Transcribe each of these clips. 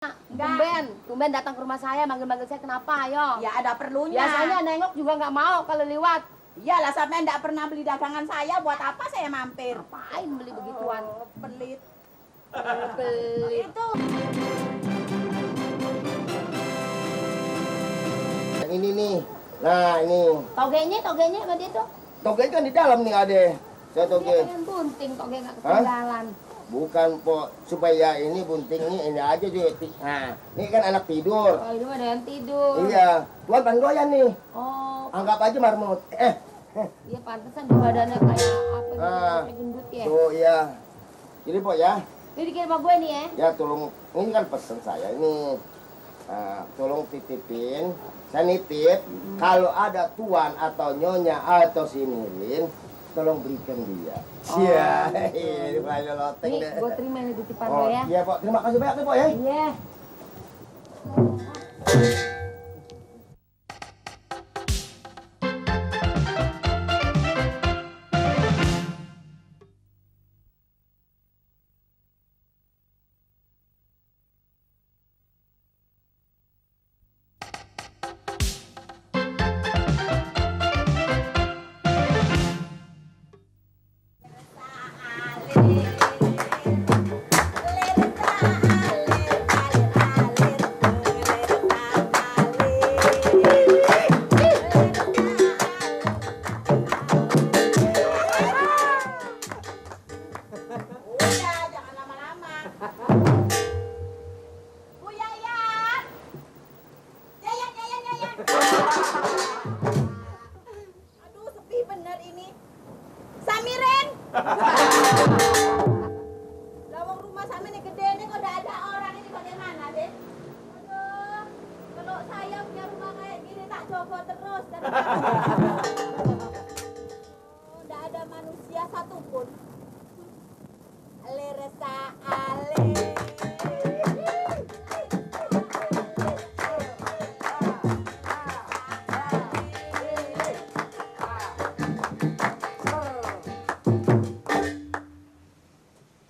Tumben datang ke rumah saya, manggil-manggil saya kenapa, ayo. Ya ada perlunya. Biasanya nengok juga nggak mau kalau lewat. Iyalah, sampai nggak pernah beli dagangan saya, buat apa saya mampir? Ngapain beli begituan? Pelit. Pelit. Itu. Yang ini nih. Nah, ini. Togenya sama dia tuh. Toge kan di dalam nih, Ade. Saya Dia toge. pengen bunting, toge nggak ketinggalan. Bukan, Po. Supaya ini buntingnya ini aja juga. Nah, ini kan anak tidur. Oh, ini ada yang tidur. Iya. Tuan panggoyan nih. Oh, Anggap aja marmut. iya pantesan badannya kayak apa gitu, Ah. kayak gendut ya. Tuh, iya. Jadi, Po ya. Ini dikirim sama gue nih ya. Ya, tolong. Ini kan pesan saya ini. Tolong titipin. Saya nitip. Kalau ada tuan atau nyonya atau si Nirin, tolong berikan dia. Iya. Ini banyak loteng Nih, deh. gue terima ini titipan Oh, lo ya. iya, Pak. Terima kasih banyak nih, Pak ya. Iya. Udah, jangan lama-lama. Bu Yayan. Yayan. Aduh, sepi bener ini. Samirin. Lawang rumah Samin ini gede nih, kok udah ada orang ini bagaimana, deh? Aduh, kalau saya punya rumah kayak gini tak coba terus. Udah ada manusia satupun. Ale resa ale.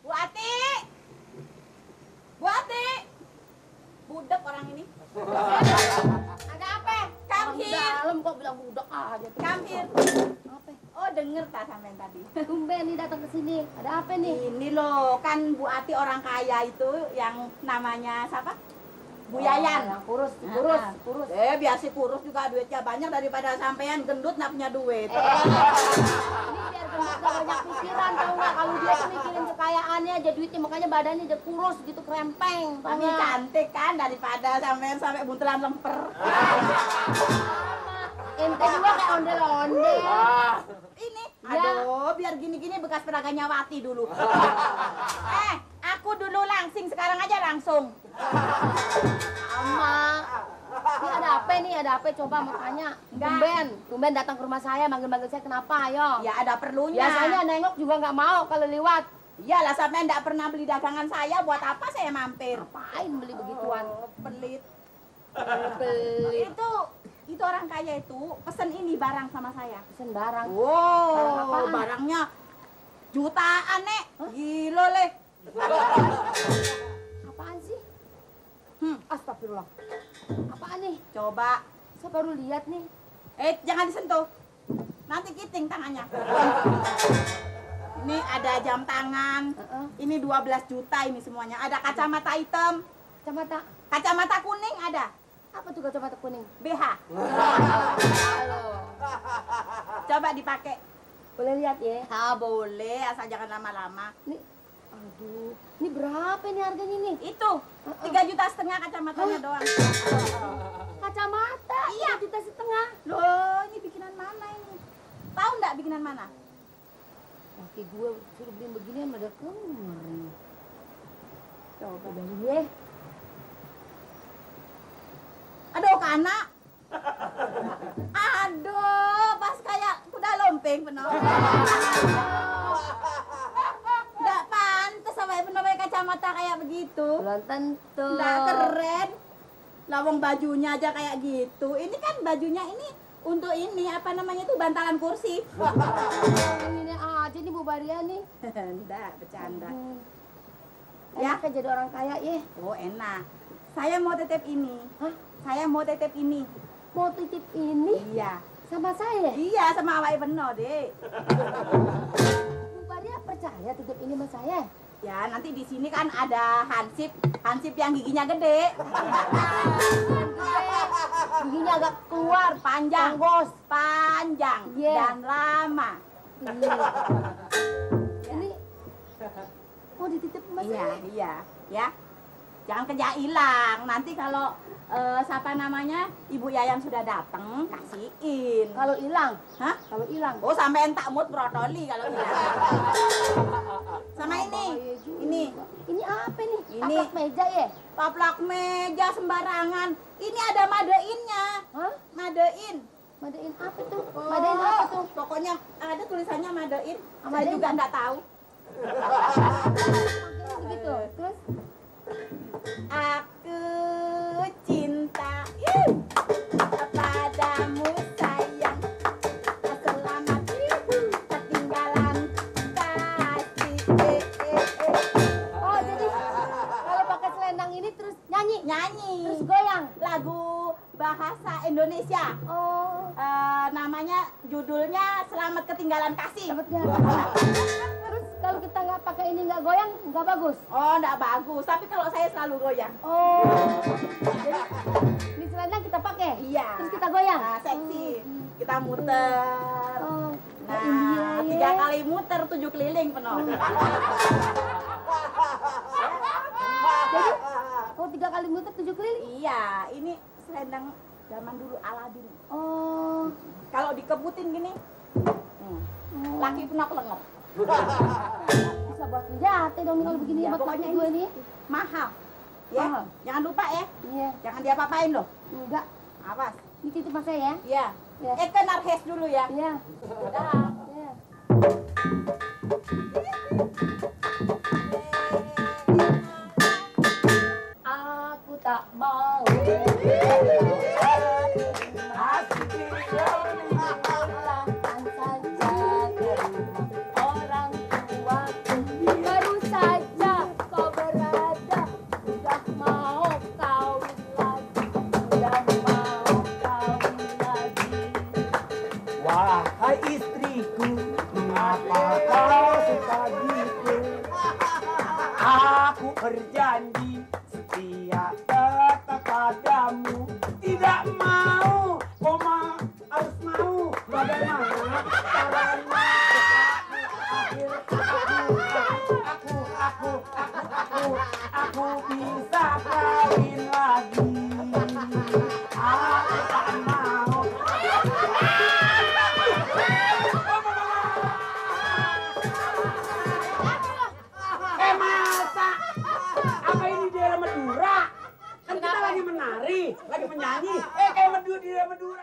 Bu Ati. Bu Ati. Budek orang ini. Ada apa? Orang Kamhir. dalam kok bilang budak aja tuh. Kamhir. Apa? Oh, denger tak sampean tadi? Tumben nih datang ke sini. Ada apa nih? Ini loh, kan Bu Ati orang kaya itu yang namanya siapa? Bu Yayan. Yang kurus. Biasa kurus juga duitnya banyak daripada sampean gendut nggak punya duit. Ini biar gendut gak banyak pikiran, tau nggak? Kalau dia tuh mikirin kekayaannya aja duitnya, makanya badannya aja kurus gitu, krempeng. Tau Tapi nggak? cantik kan daripada sampean sampai buntelan lemper. Ente juga kayak ondel-ondel. Ini, Ya. aduh, biar gini-gini bekas peraganya Wati dulu. Aku dulu langsing, sekarang aja langsung. Ama. Ini ada apa nih? Ada apa? Coba mau tanya. Tumben datang ke rumah saya, manggil-manggil saya kenapa, ayo. Ya ada perlunya. Biasanya nengok juga nggak mau kalau lewat. Iyalah, sampean nggak pernah beli dagangan saya, buat apa saya mampir? Ngapain beli begituan? Pelit. Pelit. Itu orang kaya itu pesen ini barang sama saya. Pesen barang. Wow, Barang apaan? barangnya jutaan, Nek. Gila, Le. Apaan sih? Astagfirullah. Apaan nih? Coba. Saya baru lihat nih. Jangan disentuh. Nanti kiting tangannya. Ini ada jam tangan. Ini 12 juta ini semuanya. Ada kacamata hitam. Kacamata kuning ada. Apa tuh kacamata kuning? BH. Halo. Coba dipakai. Boleh lihat ya? Boleh, asal jangan lama-lama. Nih. Aduh, ini berapa nih harganya nih? Itu 3,5 juta kacamatanya doang. Kacamata? Iya. 3,5 juta. Loh, ini bikinan mana ini? Tahu nggak bikinan mana? Laki gue suruh beliin beginian pada keluar. Coba. Udah ya. Aduh, kana. Aduh, pas kayak kuda lompeng penuh. Nggak pantas sampai penuh pakai kacamata kayak begitu. Belum tentu. Nggak keren. Lawang bajunya aja kayak gitu. Ini kan bajunya ini untuk ini apa namanya itu bantalan kursi. Ini aja nih Bu Baria nih. Enggak, bercanda. Ya, Ya. kan jadi orang kaya ya. Oh, enak. Saya mau titip ini. Hah? Saya mau titip ini. Mau titip ini Iya. sama saya? Iya, sama awake bener, Dek. Bukannya percaya titip ini sama saya? Ya, nanti di sini kan ada Hansip. Hansip yang giginya gede. Giginya agak keluar, Panjang. bos. Panjang. Iya. Dan lama. Ini mau dititip sama Iya, saya? iya. Ya. Jangan kerja hilang. Nanti kalau siapa namanya Ibu Yayan sudah datang, kasihin. Kalau hilang, Hah? kalau hilang. Oh, sampai entak mood brotoli kalau hilang. Sama ini. Bahaya juga. Ini. Ini apa nih? Ini. Taplak meja ya? Taplak meja sembarangan. Ini ada madeinnya. Hah? Madein. Madain apa tuh? Madain apa tuh? Pokoknya ada tulisannya Madein. Saya Madain. juga enggak tahu. Gitu. Terus Aku cinta kepadamu sayang. Selamat ketinggalan kasih. oh jadi kalau pakai selendang ini terus nyanyi, Nyanyi terus goyang. lagu bahasa Indonesia. Oh, Namanya judulnya Selamat Ketinggalan Kasih. dapatnya. Terus kalau kita nggak pakai ini nggak goyang, nggak bagus. Oh, enggak bagus. Tapi kalau saya selalu goyang. Oh, jadi ini selendang kita pakai. Iya. Terus kita goyang. Nah, seksi. Kita muter. Oh, Nah, India 3 kali muter 7 keliling penuh. Jadi, oh 3 kali muter 7 keliling. Iya, ini selendang zaman dulu Aladin. Oh, Kalau dikebutin gini, laki punak lenger. bisa buat senjata dong nih kalau begini Ya, buat pokoknya kaki gue nih. Mahal. Ya, Mahal. jangan lupa ya. Iya, Jangan diapa-apain loh. enggak. Awas. Ini titip mas saya ya. Iya. Iya. Ke Narhes dulu ya. Iya. Dah. Iya. Aku tak mau pulangkan saja ke rumah orang tuaku. Baru saja kau berada, sudah mau kawin lagi, sudah mau kawin lagi. Wahai istriku, mengapa kau suka gitu? Aku berjanji setia tetap padamu. Tidak mau, koma harus mau. Bagaimana caranya? Aku bisa kawin lagi. Aku tak mau. Masa? Apa ini daerah Madura? Kan kita lagi menari, lagi menyanyi. Kayak Madura di daerah Madura.